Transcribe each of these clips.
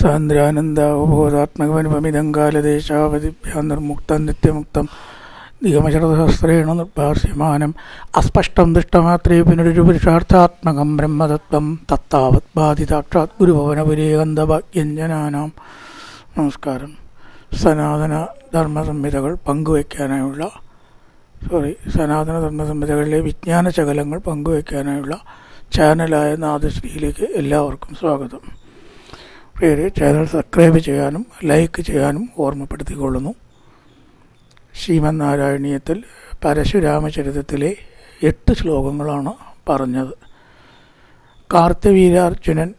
സാന്ദ്രാനന്ദാവബോധാത്മകമനുപമിതം കാലദേശാവധിഭ്യാം നിർമുക്തം നിത്യമുക്തം നിഗമശരസഹസ്രേണ നിർഭാസ്യമാനം അസ്പഷ്ടം ദൃഷ്ടമാത്രേ പുനരുപുരുഷാർത്ഥാത്മകം ബ്രഹ്മതത്വം തത്താവത് ബാധിതാക്ഷാത് ഗുരുഭവനപുരീകന്ധഭാഗ്യഞ്ജനാനാം. നമസ്കാരം. സനാതന ധർമ്മസംഹിതകൾ പങ്കുവയ്ക്കാനായുള്ള സനാതന ധർമ്മസംഹിതകളിലെ വിജ്ഞാന ശകലങ്ങൾ പങ്കുവയ്ക്കാനായുള്ള ചാനലായ നാദശ്രീയിലേക്ക് എല്ലാവർക്കും സ്വാഗതം. പ്രിയരെ, ചാനൽ സബ്സ്ക്രൈബ് ചെയ്യാനും ലൈക്ക് ചെയ്യാനും ഓർമ്മപ്പെടുത്തിക്കൊള്ളുന്നു. ശ്രീമന്നാരായണീയത്തിൽ പരശുരാമചരിതത്തിലെ 8 ശ്ലോകങ്ങളാണ് പറഞ്ഞത്. കാർത്തവീര്യാർജുനൻ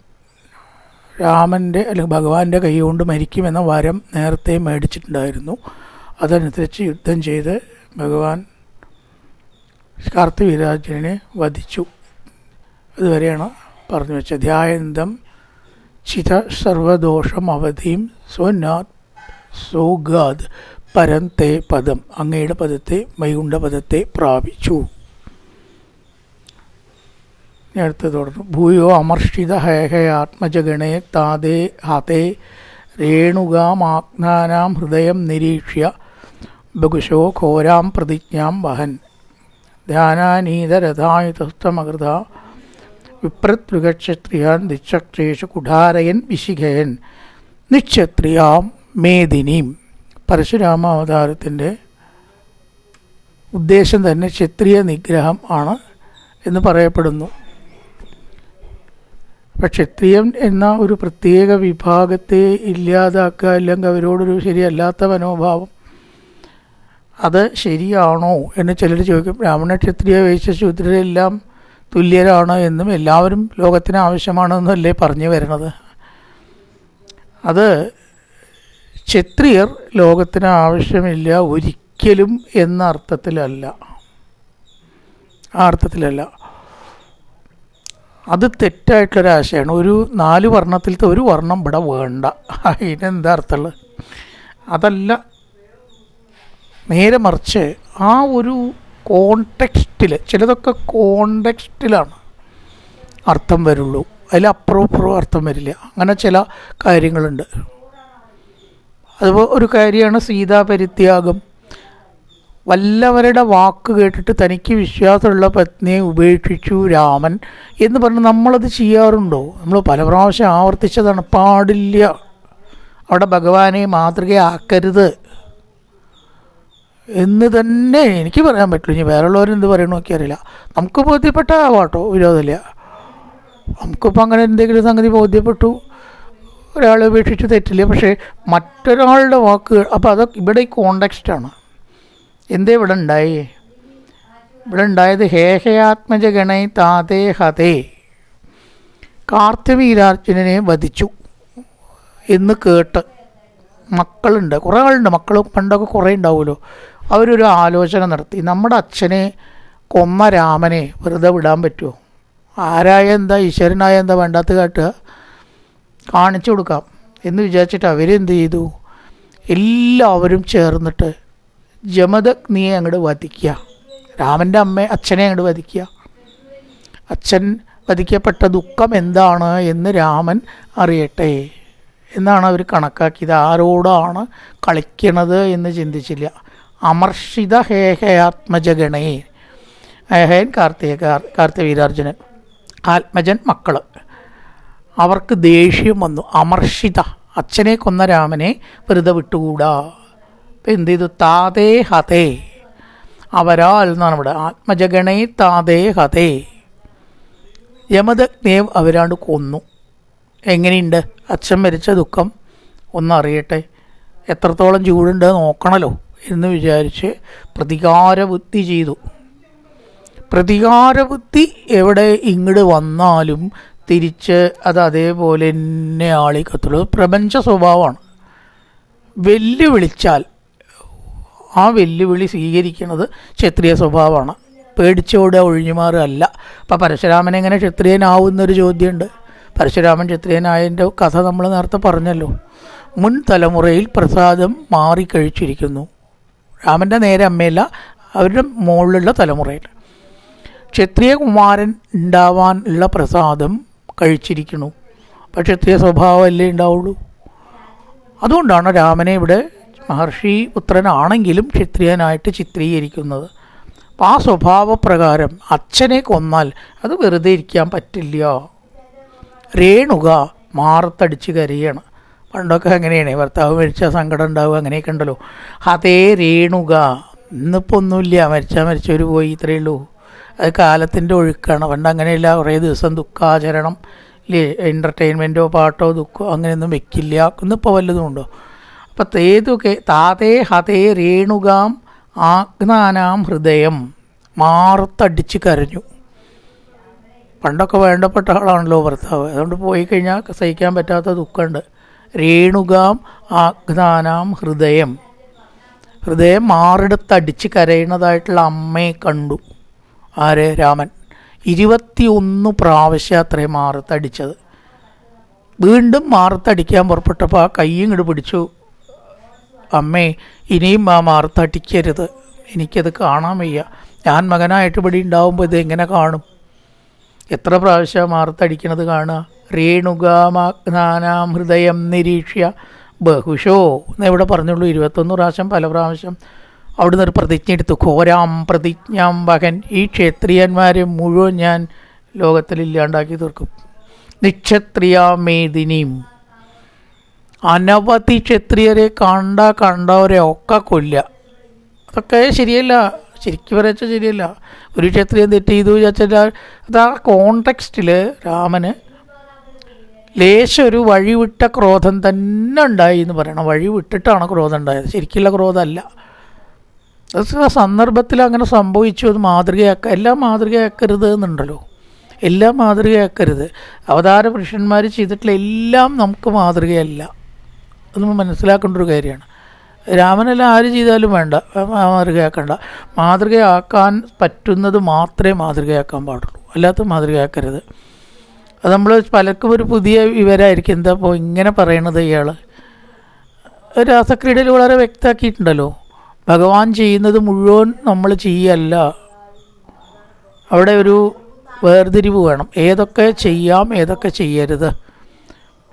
രാമൻ്റെ അല്ലെങ്കിൽ ഭഗവാന്റെ കൈ കൊണ്ട് മരിക്കുമെന്ന വരം നേരത്തെ മേടിച്ചിട്ടുണ്ടായിരുന്നു. അതനുസരിച്ച് യുദ്ധം ചെയ്ത് ഭഗവാൻ കാർത്തവീര്യാർജുനനെ വധിച്ചു. അതുവരെയാണ് പറഞ്ഞു വെച്ചത്. ധ്യായന്തം ചിത സർവദോഷം അവധിയും സ്വനാഥ് സോഗാദ് പരം തേ പദം, അങ്ങയുടെ പദത്തെ വൈകുണ്ഠ പദത്തെ പ്രാപിച്ചു. അടുത്ത് തുടർന്നു. ഭൂയോ അമർഷിത ഹേഹയാത്മജഗണേ താതേ ഹതേ രേണുകാമാഗ്നാനാം ഹൃദയം നിരീക്ഷ്യ ബഹുശോ ഘോരാം പ്രതിജ്ഞാം വഹൻ ധ്യാനാനീതരഥായുതസ്തമകൃത വിപ്രതൃഗക്ഷത്രിയാൻ ദിക്ഷേഷു കുഠാരയൻ വിശിഖയൻ നിക്ഷത്രിയാം മേദിനീം. പരശുരാമ അവതാരത്തിൻ്റെ ഉദ്ദേശം തന്നെ ക്ഷത്രിയ നിഗ്രഹം ആണ് എന്ന് പറയപ്പെടുന്നു. അപ്പം ക്ഷത്രിയൻ എന്ന ഒരു പ്രത്യേക വിഭാഗത്തെ ഇല്ലാതാക്കുക, അല്ലെങ്കിൽ അവരോടൊരു ശരിയല്ലാത്ത മനോഭാവം, അത് ശരിയാണോ എന്ന് ചിലർ ചോദിക്കും. ബ്രാഹ്മണ ക്ഷത്രിയ വൈശ്യ ശൂദ്രരെല്ലാം തുല്യരാണ് എന്നും എല്ലാവരും ലോകത്തിന് ആവശ്യമാണെന്നല്ലേ പറഞ്ഞു വരുന്നത്. അത് ക്ഷത്രിയർ ലോകത്തിന് ആവശ്യമില്ല ഒരിക്കലും എന്ന അർത്ഥത്തിലല്ല. ആ അർത്ഥത്തിലല്ല. അത് തെറ്റായിട്ടുള്ളൊരാശയമാണ്. ഒരു 4 വർണ്ണത്തിലത്തെ ഒരു വർണ്ണം ഇവിടെ വേണ്ട, അതിനെന്താ അർത്ഥമുള്ളത്? അതല്ല. നേരെ മറിച്ച് ആ ഒരു കോണ്ടെക്സ്റ്റിൽ, ചിലതൊക്കെ കോണ്ടെക്സ്റ്റിലാണ് അർത്ഥം വരുള്ളൂ, അതിലപ്പുറവും ഇപ്പുറവും അർത്ഥം വരില്ല. അങ്ങനെ ചില കാര്യങ്ങളുണ്ട്. അതുപോലെ ഒരു കാര്യമാണ് സീതാപരിത്യാഗം. വല്ലവരുടെ വാക്ക് കേട്ടിട്ട് തനിക്ക് വിശ്വാസമുള്ള പത്നിയെ ഉപേക്ഷിച്ചു രാമൻ എന്ന് പറഞ്ഞ് നമ്മളത് ചെയ്യാറുണ്ടോ? നമ്മൾ പല പ്രാവശ്യം ആവർത്തിച്ചതാണ്. പാടില്ല. അവിടെ ഭഗവാനെ മാതൃകയാക്കരുത് എന്ന് തന്നെ എനിക്ക് പറയാൻ പറ്റുള്ളൂ. ഇനി വേറെയുള്ളവരെന്ത് പറയണോ എനിക്കറിയില്ല. നമുക്ക് ബോധ്യപ്പെട്ട ആവാട്ടോ, വിരോധമില്ല. നമുക്കിപ്പോൾ അങ്ങനെ എന്തെങ്കിലും സംഗതി ബോധ്യപ്പെട്ടു, ഒരാളെ ഉപേക്ഷിച്ച് തെറ്റില്ല. പക്ഷേ മറ്റൊരാളുടെ വാക്ക്, അപ്പോൾ അതൊക്കെ ഇവിടെ ഈ കോണ്ടെക്സ്റ്റാണ്. എന്തേ ഇവിടെ ഉണ്ടായി? ഇവിടെ ഉണ്ടായത് ഹേഹയാത്മജഗണൈ താതേ ഹതേ, കാർത്തവീര്യാർജുനനെ വധിച്ചു എന്ന് കേട്ട് മക്കളുണ്ട്, കുറേ ആളുണ്ട്, മക്കൾ പണ്ടൊക്കെ കുറേ ഉണ്ടാവുമല്ലോ. അവരൊരു ആലോചന നടത്തി. നമ്മുടെ അച്ഛനെ കൊന്ന രാമനെ വെറുതെ വിടാൻ പറ്റുമോ? ആരായ എന്താ, ഈശ്വരനായ എന്താ, വേണ്ടാത്ത കാട്ടുക, കാണിച്ചു കൊടുക്കാം എന്ന് വിചാരിച്ചിട്ട് അവരെന്ത് ചെയ്തു? എല്ലാവരും ചേർന്നിട്ട് ജമദഗ്നിയെ അങ്ങോട്ട് വധിക്കുക. രാമൻ്റെ അച്ഛനെ അങ്ങോട്ട് വധിക്കുക. അച്ഛൻ വധിക്കപ്പെട്ട ദുഃഖം എന്താണ് എന്ന് രാമൻ അറിയട്ടെ എന്നാണ് അവർ കണക്കാക്കിയത്. ആരോടാണ് കളിക്കണത് എന്ന് ചിന്തിച്ചില്ല. അമർഷിത ഹേഹയാത്മജഗണേ, ഹേഹയൻ കാർത്തവീര്യാർജുനൻ, ആത്മജൻ മക്കൾ, അവർക്ക് ദേഷ്യം വന്നു. അമർഷിത, അച്ഛനെ കൊന്ന രാമനെ വെറുതെ വിട്ടുകൂടാ. അപ്പം എന്ത് ചെയ്തു? താതേ ഹതേ, അവരാൽ എന്നാണ് ഇവിടെ. ആത്മജഗണേ താതേ ഹതേ, യമദഗ്നേവ് അവരാണ്ട് കൊന്നു. എങ്ങനെയുണ്ട് അച്ഛൻ മരിച്ച ദുഃഖം ഒന്നറിയട്ടെ, എത്രത്തോളം ചൂടുണ്ട് നോക്കണമല്ലോ എന്ന് വിചാരിച്ച് പ്രതികാരബുദ്ധി ചെയ്തു. പ്രതികാരബുദ്ധി എവിടെ ഇങ്ങോട്ട് വന്നാലും തിരിച്ച് അത് അതേപോലെ തന്നെ ആളിക്കത്തുള്ളൂ. പ്രപഞ്ച സ്വഭാവമാണ്. വെല്ലുവിളിച്ചാൽ ആ വെല്ലുവിളി സ്വീകരിക്കുന്നത് ക്ഷത്രിയ സ്വഭാവമാണ്. പേടിച്ചോടെ ഒഴിഞ്ഞുമാറല്ല. അപ്പം പരശുരാമൻ എങ്ങനെ ക്ഷത്രിയനാവുന്നൊരു ചോദ്യമുണ്ട്. പരശുരാമൻ ക്ഷത്രിയനായതിൻ്റെ കഥ നമ്മൾ നേരത്തെ പറഞ്ഞല്ലോ. മുൻ തലമുറയിൽ പ്രസാദം മാറിക്കഴിച്ചിരിക്കുന്നു. രാമൻ്റെ നേരെ അമ്മയല്ല, അവരുടെ മുകളിലുള്ള തലമുറയിൽ ക്ഷത്രിയ കുമാരൻ ഉണ്ടാവാനുള്ള പ്രസാദം കഴിച്ചിരിക്കുന്നു. അപ്പോൾ ക്ഷത്രിയ സ്വഭാവമല്ലേ ഉണ്ടാവുള്ളൂ. അതുകൊണ്ടാണ് രാമനെ ഇവിടെ മഹർഷി പുത്രനാണെങ്കിലും ക്ഷത്രിയനായിട്ട് ചിത്രീകരിക്കുന്നത്. അപ്പം ആ സ്വഭാവപ്രകാരം അച്ഛനെ കൊന്നാൽ അത് വെറുതെ ഇരിക്കാൻ പറ്റില്ല. രേണുക മാറത്തടിച്ച് കരയാണ്. പണ്ടൊക്കെ അങ്ങനെയാണ്, ഭർത്താവ് മരിച്ചാൽ സങ്കടം ഉണ്ടാവുക, അങ്ങനെയൊക്കെ ഉണ്ടല്ലോ. അതേ രേണുക ഇന്നിപ്പോൾ ഒന്നുമില്ല, മരിച്ചവർ പോയി, ഇത്രയേ ഉള്ളൂ. അത് കാലത്തിൻ്റെ ഒഴുക്കാണ്. പണ്ട് അങ്ങനെയില്ല, കുറേ ദിവസം ദുഃഖാചരണം ഇല്ലേ, എൻ്റർടൈൻമെൻറ്റോ പാട്ടോ ദുഃഖമോ അങ്ങനെയൊന്നും വെക്കില്ല. ഇന്നിപ്പോൾ വല്ലതും ഉണ്ടോ? അപ്പം തേതൊക്കെ താതേ ഹതേ രേണുകാം ആഗ്നാനാം ഹൃദയം, മാറത്തടിച്ച് കരഞ്ഞു. പണ്ടൊക്കെ വേണ്ടപ്പെട്ട ആളാണല്ലോ ഭർത്താവ്, അതുകൊണ്ട് പോയി കഴിഞ്ഞാൽ സഹിക്കാൻ പറ്റാത്ത ദുഃഖമുണ്ട്. രേണുകാം ആഗ്നാനാം ഹൃദയം, ഹൃദയം മാറിടത്തടിച്ച് കരയുന്നതായിട്ടുള്ള അമ്മയെ കണ്ടു. ആര്? രാമൻ. 21 പ്രാവശ്യം അത്രയും മാറത്തടിച്ചത്. വീണ്ടും മാറത്തടിക്കാൻ പുറപ്പെട്ടപ്പോൾ ആ കൈ ഇങ്ങോട്ട് പിടിച്ചു. അമ്മേ, ഇനിയും ആ മാറത്തടിക്കരുത്, എനിക്കത് കാണാൻ വയ്യ. ഞാൻ മകനായിട്ട് ഇവിടെ ഉണ്ടാവുമ്പോൾ ഇത് എങ്ങനെ കാണും? എത്ര പ്രാവശ്യം മാറത്തടിക്കണത് കാണുക? രേണുകാമാഗ്നാനാം ഹൃദയം നിരീക്ഷ്യ ബഹുശോ എന്നെവിടെ പറഞ്ഞുള്ളൂ. 21 പ്രാവശ്യം, പല പ്രാവശ്യം അവിടുന്ന് ഒരു പ്രതിജ്ഞ എടുത്തു. ഘോരാം പ്രതിജ്ഞാം വഹൻ, ഈ ക്ഷത്രിയന്മാരെ മുഴുവൻ ഞാൻ ലോകത്തിൽ ഇല്ലാണ്ടാക്കി തീർക്കും. നിക്ഷത്രിയാമേദിനിയും, അനവധി ക്ഷത്രിയരെ കണ്ടവരെ ഒക്കെ കൊല്ലുക. അതൊക്കെ ശരിയല്ല, ശരിക്കും പറയച്ചാൽ ശരിയല്ല. ഒരു ക്ഷത്രിയൻ തെറ്റ് ചെയ്തു വിചാരിച്ചാൽ അത് ആ കോണ്ടെക്സ്റ്റിൽ രാമന് ലേശം ഒരു വഴിവിട്ട ക്രോധം തന്നെ ഉണ്ടായി എന്ന് പറയണം. വഴി വിട്ടിട്ടാണ് ക്രോധം ഉണ്ടായത്, ശരിക്കുള്ള ക്രോധമല്ല. അത് ആ സന്ദർഭത്തിൽ അങ്ങനെ സംഭവിച്ചു. അത് മാതൃകയാക്കുക. എല്ലാം മാതൃകയാക്കരുത് എന്നുണ്ടല്ലോ, എല്ലാം മാതൃകയാക്കരുത്. അവതാര പുരുഷന്മാർ ചെയ്തിട്ടുള്ള എല്ലാം നമുക്ക് മാതൃകയല്ല, അത് നമ്മൾ മനസ്സിലാക്കേണ്ട ഒരു കാര്യമാണ്. രാമനെല്ലാം ആര് ചെയ്താലും വേണ്ട, മാതൃകയാക്കണ്ട. മാതൃകയാക്കാൻ പറ്റുന്നത് മാത്രമേ മാതൃകയാക്കാൻ പാടുള്ളൂ, അല്ലാത്ത മാതൃകയാക്കരുത്. അത് നമ്മൾ പലർക്കും ഒരു പുതിയ വിവരമായിരിക്കും. എന്താ ഇപ്പോൾ ഇങ്ങനെ പറയണത് ഇയാൾ? രാസക്രീഡയിൽ വളരെ വ്യക്തമാക്കിയിട്ടുണ്ടല്ലോ, ഭഗവാൻ ചെയ്യുന്നത് മുഴുവൻ നമ്മൾ ചെയ്യല്ല. അവിടെ ഒരു വേർതിരിവ് വേണം, ഏതൊക്കെ ചെയ്യാം ഏതൊക്കെ ചെയ്യരുത്.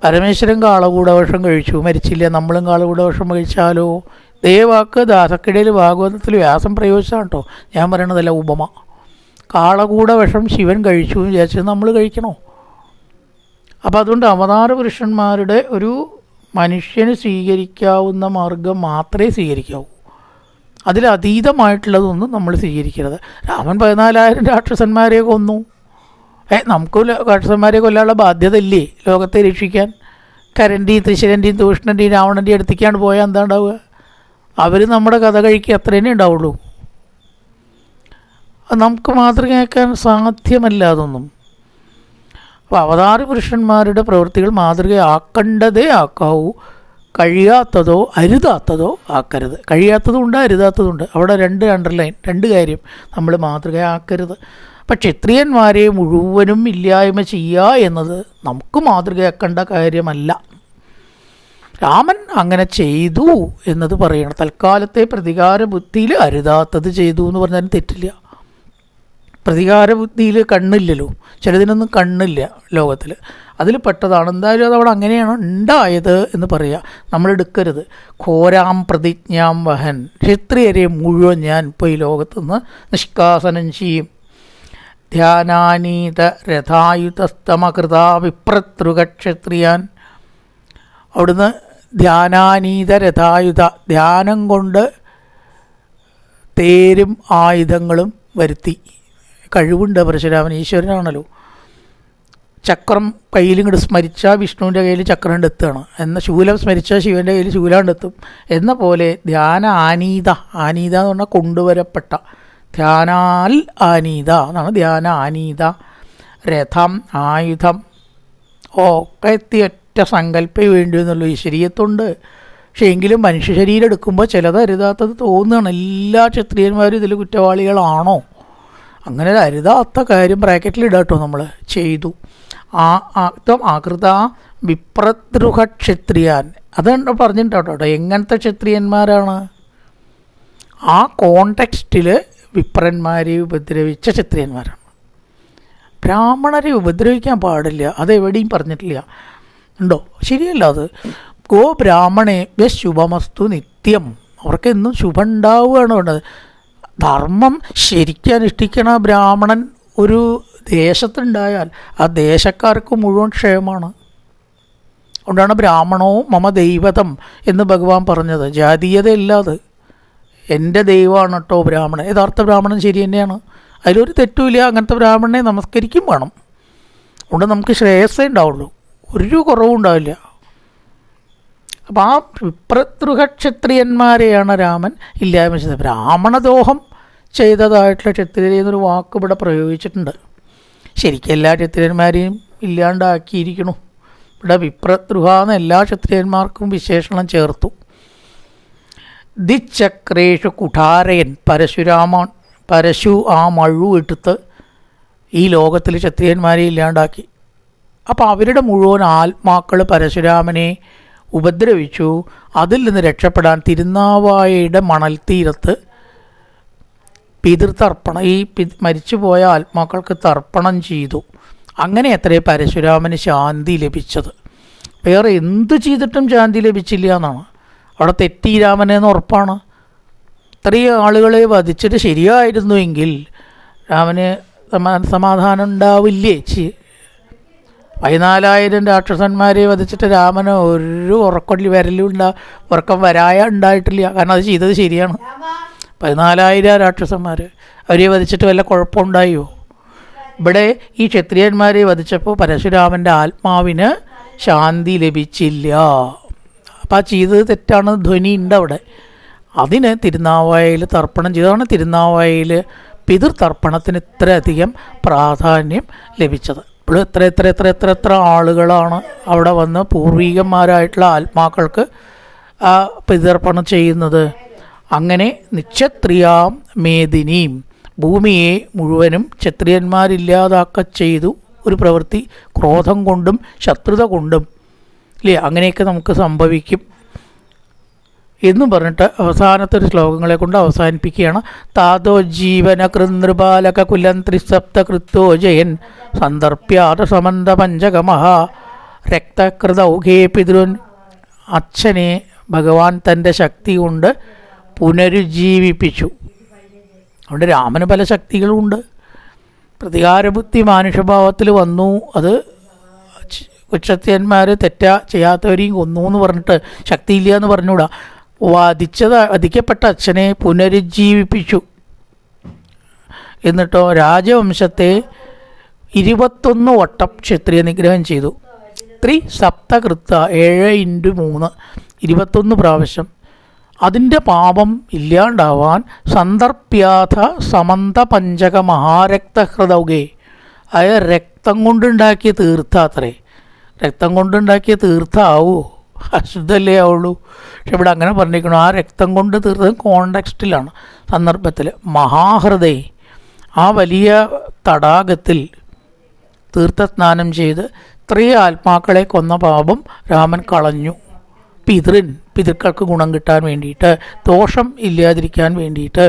പരമേശ്വരൻ കാളകൂടവർഷം കഴിച്ചു, മരിച്ചില്ല. നമ്മളും കാളകൂടവർഷം കഴിച്ചാലോ? വാക്ക് ദാസക്കിടയിൽ ഭാഗവതത്തിൽ വ്യാസം പ്രയോഗിച്ചാണ് കേട്ടോ, ഞാൻ പറയണതല്ല, ഉപമ. കാളകൂടവിഷം ശിവൻ കഴിച്ചു എന്ന് വിചാരിച്ചത് നമ്മൾ കഴിക്കണോ? അപ്പോൾ അതുകൊണ്ട് അവതാര പുരുഷന്മാരുടെ ഒരു മനുഷ്യന് സ്വീകരിക്കാവുന്ന മാർഗം മാത്രമേ സ്വീകരിക്കാവൂ. അതിലതീതമായിട്ടുള്ളതൊന്നും നമ്മൾ സ്വീകരിക്കരുത്. രാമൻ 14,000 രാക്ഷസന്മാരെ കൊന്നു. നമുക്ക് രാക്ഷസന്മാരെ കൊല്ലാനുള്ള ബാധ്യത ഇല്ലേ ലോകത്തെ രക്ഷിക്കാൻ? കരൻ്റെയും ത്രിശരൻ്റെയും തൂഷ്ണൻ്റെയും രാവണൻ്റെയും അടുത്തേക്കാണ് പോയാൽ എന്താ ഉണ്ടാവുക? അവർ നമ്മുടെ കഥ കഴിക്കുക, അത്രേനേ ഉണ്ടാവുള്ളൂ. അത് നമുക്ക് മാതൃകയാക്കാൻ സാധ്യമല്ല അതൊന്നും. അപ്പോൾ അവതാര പുരുഷന്മാരുടെ പ്രവൃത്തികൾ മാതൃകയാക്കേണ്ടതേ ആക്കാവൂ, കഴിയാത്തതോ അരുതാത്തതോ ആക്കരുത്. കഴിയാത്തതുണ്ട്, അരുതാത്തതുണ്ട്. അവിടെ അണ്ടർലൈൻ, 2 കാര്യം നമ്മൾ മാതൃകയാക്കരുത്. അപ്പം ക്ഷത്രിയന്മാരെ മുഴുവനും ഇല്ലായ്മ ചെയ്യുക എന്നത് നമുക്ക് മാതൃകയാക്കേണ്ട കാര്യമല്ല. രാമൻ അങ്ങനെ ചെയ്തു എന്നത് പറയണം. തൽക്കാലത്തെ പ്രതികാര ബുദ്ധിയിൽ അരുതാത്തത് ചെയ്തു എന്ന് പറഞ്ഞാൽ തെറ്റില്ല. പ്രതികാര ബുദ്ധിയിൽ കണ്ണില്ലല്ലോ, ചിലതിനൊന്നും കണ്ണില്ല ലോകത്തിൽ, അതിൽ പെട്ടതാണ്. എന്തായാലും അതവിടെ അങ്ങനെയാണ് ഉണ്ടായത് എന്ന് പറയുക, നമ്മളെടുക്കരുത്. ഘോരാം പ്രതിജ്ഞാം വഹൻ, ക്ഷത്രിയരെ മുഴുവൻ ഞാൻ ഇപ്പോൾ ഈ ലോകത്തുനിന്ന് നിഷ്കാസനം ചെയ്യും. ധ്യാനാനീത രഥായുതസ്തമകൃത വിപ്രതൃകക്ഷത്രിയാൻ, അവിടുന്ന് ധ്യാനാനീത രഥായുധ, ധ്യാനം കൊണ്ട് തേരും ആയുധങ്ങളും വരുത്തി. കഴിവുണ്ട് പരശുരാമൻ, ഈശ്വരനാണല്ലോ. ചക്രം കയ്യിൽ ഇങ്ങോട്ട് സ്മരിച്ചാൽ വിഷ്ണുവിൻ്റെ കയ്യിൽ ചക്രം കൊണ്ട് എത്തുകയാണ്, എന്ന ശൂലം സ്മരിച്ചാൽ ശിവൻ്റെ കയ്യിൽ ശൂലാണ്ട് എത്തും എന്ന പോലെ ധ്യാന ആനീത, ആനീത എന്ന് പറഞ്ഞാൽ കൊണ്ടുവരപ്പെട്ട, ധ്യാനാൽ ആനീത എന്നാണ് ധ്യാന ആനീത. രഥം, ആയുധം ഒക്കെ എത്തി. ഒറ്റ സങ്കല്പേ വേണ്ടി എന്നുള്ളൂ. ഈശ്വരീയത്തുണ്ട്, പക്ഷേ എങ്കിലും മനുഷ്യ ശരീരം എടുക്കുമ്പോൾ ചിലത് അരുതാത്തത് തോന്നുകയാണ്. എല്ലാ ക്ഷത്രിയന്മാരും ഇതിൽ കുറ്റവാളികളാണോ? അങ്ങനെ ഒരു അരുതാത്ത കാര്യം ബ്രാക്കറ്റിലിടാട്ടോ നമ്മൾ ചെയ്തു. ആകൃത വിപ്രദ്രുഹ ക്ഷത്രിയാൻ, അതുകൊണ്ട് പറഞ്ഞിട്ടുണ്ടോ എങ്ങനത്തെ ക്ഷത്രിയന്മാരാണ്? ആ കോണ്ടെക്സ്റ്റിൽ വിപ്രന്മാരെ ഉപദ്രവിച്ച ക്ഷത്രിയന്മാരാണ്. ബ്രാഹ്മണരെ ഉപദ്രവിക്കാൻ പാടില്ല, അതെവിടെയും പറഞ്ഞിട്ടില്ല. ഉണ്ടോ? ശരിയല്ല. അത് ഗോ ബ്രാഹ്മണേഭ്യ ശുഭമസ്തു നിത്യം. അവർക്ക് എന്നും ശുഭം ഉണ്ടാവുകയാണ് വേണ്ടത്. ധർമ്മം ശരിക്കും അനുഷ്ഠിക്കണ ബ്രാഹ്മണൻ ഒരു ദേശത്തുണ്ടായാൽ ആ ദേശക്കാർക്ക് മുഴുവൻ ക്ഷേമമാണ്. അതുകൊണ്ടാണ് ബ്രാഹ്മണവും മമ ദൈവതം എന്ന് ഭഗവാൻ പറഞ്ഞത്. ജാതീയതയില്ലാതെ എൻ്റെ ദൈവമാണ് കേട്ടോ ബ്രാഹ്മണൻ. യഥാർത്ഥ ബ്രാഹ്മണൻ ശരി തന്നെയാണ്, അതിലൊരു തെറ്റുമില്ല. അങ്ങനത്തെ ബ്രാഹ്മണനെ നമസ്കരിക്കും വേണം. അതുകൊണ്ട് നമുക്ക് ശ്രേയസ്സേ ഉണ്ടാവുള്ളൂ, ഒരു കുറവും ഉണ്ടാവില്ല. അപ്പം ആ വിപ്രതൃഹക്ഷത്രിയന്മാരെയാണ് രാമൻ ഇല്ലായ്മ ചെയ്തത്. ബ്രാഹ്മണദോഹം ചെയ്തതായിട്ടുള്ള ക്ഷത്രിയർ എന്നൊരു വാക്ക് ഇവിടെ പ്രയോഗിച്ചിട്ടുണ്ട്. ശരിക്കും എല്ലാ ക്ഷത്രിയന്മാരെയും ഇല്ലാണ്ടാക്കിയിരിക്കണു. ഇവിടെ വിപ്രതൃഹ എന്ന എല്ലാ ക്ഷത്രിയന്മാർക്കും വിശേഷണം ചേർത്തു. ദിച്ചക്രേഷു കുഠാരയൻ പരശു ആ മഴു എടുത്ത് ഈ ലോകത്തിൽ ക്ഷത്രിയന്മാരെ ഇല്ലാണ്ടാക്കി. അപ്പോൾ അവരുടെ മുഴുവൻ ആത്മാക്കൾ പരശുരാമനെ ഉപദ്രവിച്ചു. അതിൽ നിന്ന് രക്ഷപ്പെടാൻ തിരുനാവായയുടെ മണൽ തീരത്ത് പിതൃതർപ്പണം, ഈ മരിച്ചുപോയ ആത്മാക്കൾക്ക് തർപ്പണം ചെയ്തു. അങ്ങനെ എത്രേ പരശുരാമന് ശാന്തി ലഭിച്ചത്. വേറെ എന്തു ചെയ്തിട്ടും ശാന്തി ലഭിച്ചില്ല എന്നാണ്. അവിടെ തെറ്റി രാമനെന്ന് ഉറപ്പാണ്. ഇത്രയും ആളുകളെ വധിച്ചിട്ട് ശരിയായിരുന്നുവെങ്കിൽ രാമന് സമാധാനം ഉണ്ടാവില്ലേ? 14,000 രാക്ഷസന്മാരെ വധിച്ചിട്ട് രാമന് ഒരു ഉറക്കം ഉണ്ടായിട്ടില്ല. കാരണം അത് ചെയ്തത് ശരിയാണ്. 14,000 രാക്ഷസന്മാർ അവരെ വധിച്ചിട്ട് വല്ല കുഴപ്പമുണ്ടായോ? ഇവിടെ ഈ ക്ഷത്രിയന്മാരെ വധിച്ചപ്പോൾ പരശുരാമൻ്റെ ആത്മാവിന് ശാന്തി ലഭിച്ചില്ല. അപ്പം ആ ചെയ്തത് തെറ്റാണ് ധ്വനി ഉണ്ട് അവിടെ. അതിന് തിരുനാവായയിൽ തർപ്പണം ചെയ്തതാണ് തിരുനാവായയിൽ പിതൃതർപ്പണത്തിന് ഇത്രയധികം പ്രാധാന്യം ലഭിച്ചത്. ഇപ്പോൾ എത്ര ആളുകളാണ് അവിടെ വന്ന് പൂർവികന്മാരായിട്ടുള്ള ആത്മാക്കൾക്ക് പിതൃതർപ്പണം ചെയ്യുന്നത്. അങ്ങനെ നിക്ഷത്രിയാം മേദിനിയും ഭൂമിയെ മുഴുവനും ക്ഷത്രിയന്മാരില്ലാതാക്ക ചെയ്തു. ഒരു പ്രവൃത്തി ക്രോധം കൊണ്ടും ശത്രുത കൊണ്ടും ഇല്ലേ, അങ്ങനെയൊക്കെ നമുക്ക് സംഭവിക്കും എന്നും പറഞ്ഞിട്ട് അവസാനത്തെ ഒരു ശ്ലോകങ്ങളെ കൊണ്ട് അവസാനിപ്പിക്കുകയാണ്. താതോ ജീവന കൃനൃപാലക കുലം ത്രിസപ്ത കൃത്തോ ജയൻ സന്ദർപ്യാത സമന്ത പഞ്ചകമഹ രക്തകൃതൗഘേ പിതൃൻ. അച്ഛനെ ഭഗവാൻ തൻ്റെ ശക്തി കൊണ്ട് പുനരുജ്ജീവിപ്പിച്ചു. അതുകൊണ്ട് രാമന് പല ശക്തികളുമുണ്ട്. പ്രതികാരബുദ്ധി മാനുഷഭാവത്തിൽ വന്നു. അത് ക്ഷത്രിയന്മാർ ചെയ്യാത്തവരെയും കൊന്നു എന്ന് പറഞ്ഞിട്ട് ശക്തിയില്ല എന്ന് പറഞ്ഞുകൂടാ. വധിക്കപ്പെട്ട അച്ഛനെ പുനരുജ്ജീവിപ്പിച്ചു. എന്നിട്ടോ രാജവംശത്തെ 21 വട്ടം ക്ഷത്രിയ നിഗ്രഹം ചെയ്തു. സപ്തകൃത്ത 7x3 21 പ്രാവശ്യം. അതിൻ്റെ പാപം ഇല്ലാണ്ടാവാൻ സന്ദർപ്യാഥ സമന്ത പഞ്ചക മഹാരക്തഹൃദൗകേ, അതായത് രക്തം കൊണ്ടുണ്ടാക്കിയ തീർത്ഥാത്രേ. രക്തം കൊണ്ടുണ്ടാക്കിയ തീർത്ഥാവോ? അശുദ്ധല്ലേ ആവുള്ളൂ. പക്ഷെ ഇവിടെ അങ്ങനെ പറഞ്ഞിരിക്കണം. ആ രക്തം കൊണ്ട് തീർത്തത് കോണ്ടെക്സ്റ്റിലാണ്, സന്ദർഭത്തിൽ. മഹാഹൃദയ ആ വലിയ തടാകത്തിൽ തീർത്ഥസ്നാനം ചെയ്ത് ഇത്രയും ആത്മാക്കളെ കൊന്ന പാപം രാമൻ കളഞ്ഞു. പിതൃക്കൾക്ക് ഗുണം കിട്ടാൻ വേണ്ടിയിട്ട്, ദോഷം ഇല്ലാതിരിക്കാൻ വേണ്ടിയിട്ട്.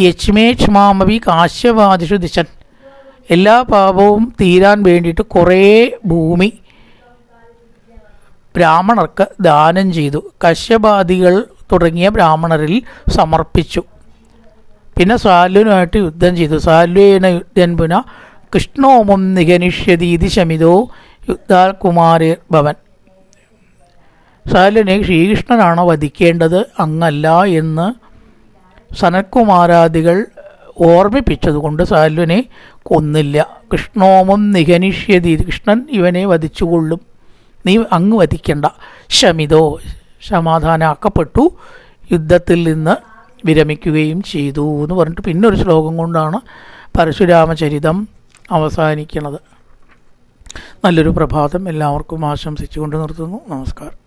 യച്മേച്ഛ്മാമവി കാശ്യവാദിഷു ദിശൻ, എല്ലാ പാപവും തീരാൻ വേണ്ടിയിട്ട് കുറേ ഭൂമി ബ്രാഹ്മണർക്ക് ദാനം ചെയ്തു. കശ്യപാദികൾ തുടങ്ങിയ ബ്രാഹ്മണരിൽ സമർപ്പിച്ചു. പിന്നെ സാല്വനുമായിട്ട് യുദ്ധം ചെയ്തു. സാല്വേന യുദ്ധൻപുന കൃഷ്ണോമം നിഗനിഷ്യതീതി ശമിതോ യുദ്ധാൽ കുമാരേ ഭവൻ. സാല്വനെ ശ്രീകൃഷ്ണനാണ് വധിക്കേണ്ടത്, അങ്ങല്ല എന്ന് സനത്കുമാരാദികൾ ഓർമ്മിപ്പിച്ചതുകൊണ്ട് സാല്വനെ കൊന്നില്ല. കൃഷ്ണോമം നിഗനിഷ്യതി, കൃഷ്ണൻ ഇവനെ വധിച്ചുകൊള്ളും, നീ അങ്ങ് വധിക്കണ്ട. ശമിതോ സമാധാനമാക്കപ്പെട്ടു, യുദ്ധത്തിൽ നിന്ന് വിരമിക്കുകയും ചെയ്തു എന്ന് പറഞ്ഞിട്ട് പിന്നൊരു ശ്ലോകം കൊണ്ടാണ് പരശുരാമചരിതം അവസാനിക്കുന്നത്. നല്ലൊരു പ്രഭാതം എല്ലാവർക്കും ആശംസിച്ചുകൊണ്ട് നിർത്തുന്നു. നമസ്കാരം.